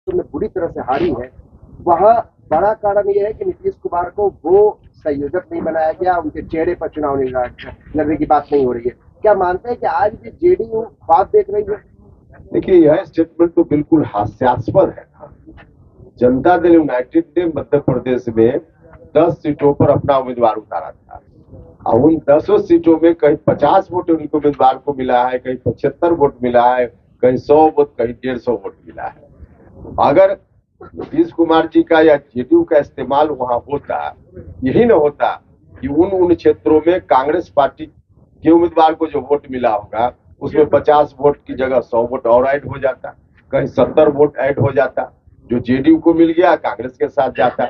में बुरी तरह से हारी है, वह बड़ा कारण यह है कि नीतीश कुमार को वो संयोजक नहीं बनाया गया, उनके चेहरे पर चुनाव नहीं लड़ने की बात नहीं हो रही है। क्या मानते हैं कि आज भी जेडीयू बात देख रही है? देखिए, यह स्टेटमेंट तो बिल्कुल हास्यास्पद है। जनता दल यूनाइटेड ने मध्य प्रदेश में 10 सीटों पर अपना उम्मीदवार उतारा था और उन 10 सीटों में कहीं 50 वोट उनके उम्मीदवार को मिला है, कहीं 75 वोट मिला है, कहीं 100 वोट, कहीं 150 वोट मिला है। अगर नीतीश कुमार जी का या जेडीयू का इस्तेमाल वहां होता, यही न होता कि उन क्षेत्रों में कांग्रेस पार्टी के उम्मीदवार को जो वोट मिला होगा उसमें 50 वोट की जगह 100 वोट और ऐड हो जाता, कहीं 70 वोट ऐड हो जाता, जो जेडीयू को मिल गया कांग्रेस के साथ जाता।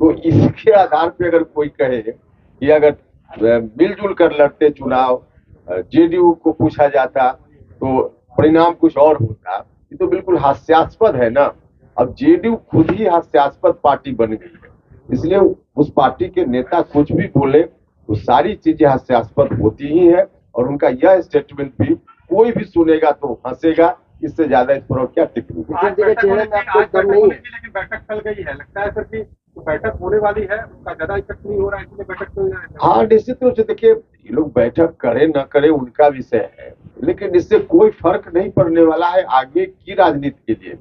तो इसके आधार पर अगर कोई कहे कि अगर मिलजुल कर लड़ते चुनाव, जेडीयू को पूछा जाता तो परिणाम कुछ और होता, ये तो बिल्कुल हास्यास्पद है ना। अब जेडीयू खुद ही हास्यास्पद पार्टी बन गई है, इसलिए उस पार्टी के नेता कुछ भी बोले तो सारी चीजें हास्यास्पद होती ही है। और उनका यह स्टेटमेंट भी कोई भी सुनेगा तो हंसेगा, इससे ज्यादा इस पर क्या टिप्पणी। लेकिन बैठक टल गई है, लगता है सर कि बैठक होने वाली है, उसका ज्यादा इफेक्ट नहीं हो रहा है, इसलिए बैठक टल जाएगा। हाँ, निश्चित रूप से देखिए, ये लोग बैठक करे न करे उनका विषय है, लेकिन इससे कोई फर्क नहीं पड़ने वाला है आगे की राजनीति के लिए।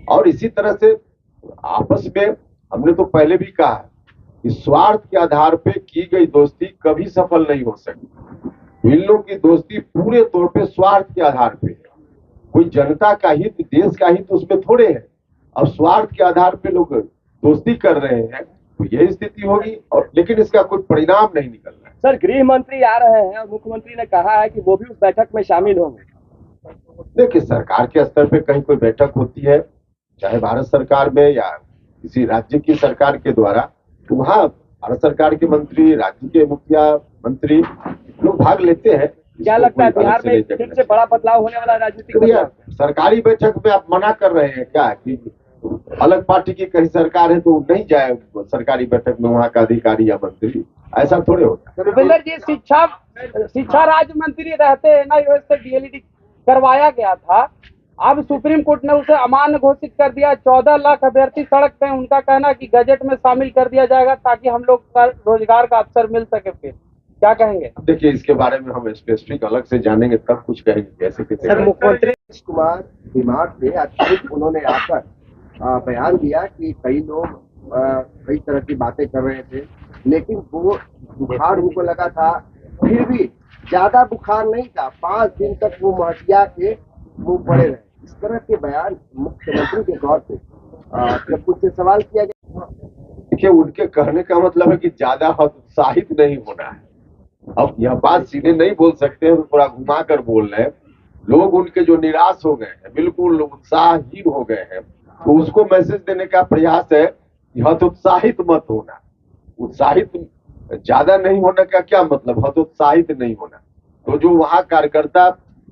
और इसी तरह से आपस में हमने तो पहले भी कहा कि स्वार्थ के आधार पे की गई दोस्ती कभी सफल नहीं हो सकती। इन लोगों की दोस्ती पूरे तौर पे स्वार्थ के आधार पे है, कोई जनता का हित, देश का हित उसमें थोड़े है। अब स्वार्थ के आधार पे लोग दोस्ती कर रहे हैं तो यही स्थिति होगी, और लेकिन इसका कोई परिणाम नहीं निकल रहा है। सर, गृह मंत्री आ रहे हैं और मुख्यमंत्री ने कहा है कि वो भी उस बैठक में शामिल होंगे। देखिए, सरकार के स्तर पे कहीं कोई बैठक होती है, चाहे भारत सरकार में या किसी राज्य की सरकार के द्वारा, तो वहाँ भारत सरकार के मंत्री, राज्य के मुखिया मंत्री लोग भाग लेते हैं। क्या लगता है बिहार में फिर से बड़ा बदलाव होने वाला है राजनीतिक? सरकारी बैठक में आप मना कर रहे हैं क्या कि अलग पार्टी की कहीं सरकार है तो नहीं जाए सरकारी बैठक में वहाँ का अधिकारी या मंत्री? ऐसा थोड़े होता। भूपेंद्र जी, शिक्षा राज्य मंत्री रहते हैं ना, से डीएलईडी करवाया गया था, अब सुप्रीम कोर्ट ने उसे अमान्य घोषित कर दिया। 14 लाख अभ्यर्थी सड़क पे, उनका कहना कि गजट में शामिल कर दिया जाएगा ताकि हम लोग का रोजगार का अवसर मिल सके। फिर क्या कहेंगे? देखिए, इसके बारे में हम स्पेसिफिक अलग से जानेंगे तब कुछ कहेंगे। जैसे कि सर, मुख्यमंत्री नीतीश कुमार बीमार थे, आज उन्होंने आकर बयान दिया कि कई लोग कई तरह की बातें कर रहे थे, लेकिन वो बुखार उनको लगा था, फिर भी ज्यादा बुखार नहीं था, 5 दिन तक वो महटिया के मुंह पड़े रहे। इस तरह के बयान मुख्यमंत्री के तौर पे जब कुछ सवाल किया गया। देखिए, उनके कहने का मतलब है कि ज्यादा उत्साहित नहीं होना है। अब यह बात सीधे नहीं बोल सकते हैं, थोड़ा घुमा कर बोल रहे हैं। लोग उनके जो निराश हो गए हैं, बिल्कुल उत्साहहीन हो गए हैं, तो उसको मैसेज देने का प्रयास है कि हतोत्साहित मत होना। उत्साहित ज्यादा नहीं होने का क्या मतलब, हतोत्साहित नहीं होना। तो जो वहाँ कार्यकर्ता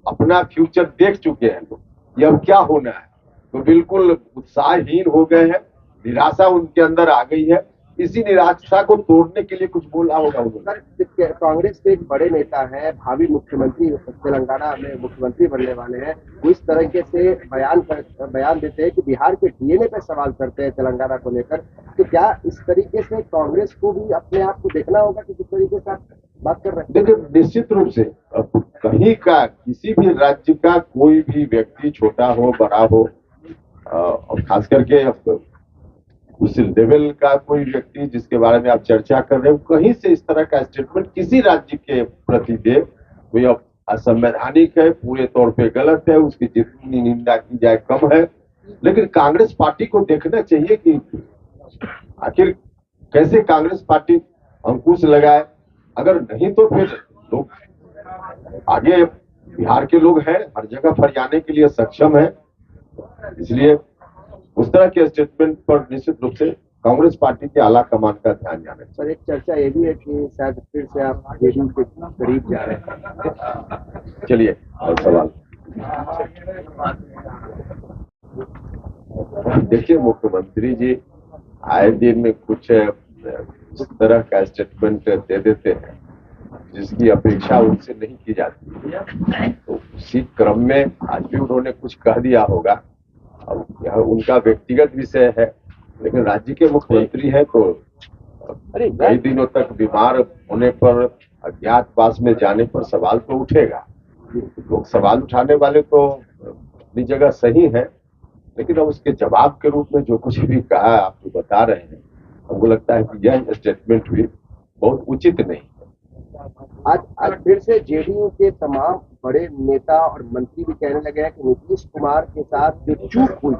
अपना फ्यूचर देख चुके हैं लोग, ये अब क्या होना है, तो बिल्कुल उत्साहहीन हो गए हैं, निराशा उनके अंदर आ गई है। इसी निराशा को तोड़ने के लिए कुछ बोला होगा उन्होंने। कांग्रेस के एक बड़े नेता है, भावी मुख्यमंत्री तेलंगाना में मुख्यमंत्री बनने वाले हैं, वो इस तरीके से बयान देते हैं कि बिहार के डीएनए पे सवाल करते हैं तेलंगाना को लेकर। तो क्या इस तरीके से कांग्रेस को भी अपने आप को देखना होगा कि किस तरीके से आप बात कर रहे हैं? देखिए, निश्चित रूप से कहीं का किसी भी राज्य का कोई भी व्यक्ति, छोटा हो बड़ा हो, और खास करके उस लेवल का कोई व्यक्ति जिसके बारे में आप चर्चा कर रहे हो, कहीं से इस तरह का स्टेटमेंट किसी राज्य के प्रति दे तो यह असंवैधानिक है, पूरे तौर पे गलत है, उसकी जितनी निंदा की जाए कम है। लेकिन कांग्रेस पार्टी को देखना चाहिए कि आखिर कैसे कांग्रेस पार्टी अंकुश लगाए। अगर नहीं तो फिर लोग आगे, बिहार के लोग हैं, हर जगह फरियाने के लिए सक्षम है। इसलिए उस तरह के स्टेटमेंट पर निश्चित रूप से कांग्रेस पार्टी के आला कमान का ध्यान जाना है। सर, एक चर्चा ये भी है कि शायद फिर से आप जेडीयू के करीब जा रहे हैं। चलिए, और सवाल। देखिए, मुख्यमंत्री जी आए दिन में कुछ इस तरह का स्टेटमेंट दे देते हैं जिसकी अपेक्षा उनसे नहीं की जाती। तो उसी क्रम में आज भी उन्होंने कुछ कह दिया होगा अब यह उनका व्यक्तिगत विषय है, लेकिन राज्य के मुख्यमंत्री हैं तो कई दिनों तक बीमार होने पर अज्ञातवास में जाने पर सवाल तो उठेगा। लोग सवाल उठाने वाले तो अपनी जगह सही है, लेकिन अब उसके जवाब के रूप में जो कुछ भी कहा आप जो बता रहे हैं, हमको लगता है कि यह स्टेटमेंट भी बहुत उचित नहीं है। आज फिर से जेडीयू के तमाम बड़े नेता और मंत्री भी कहने लगे हैं कि नीतीश कुमार के साथ जो चूक हुई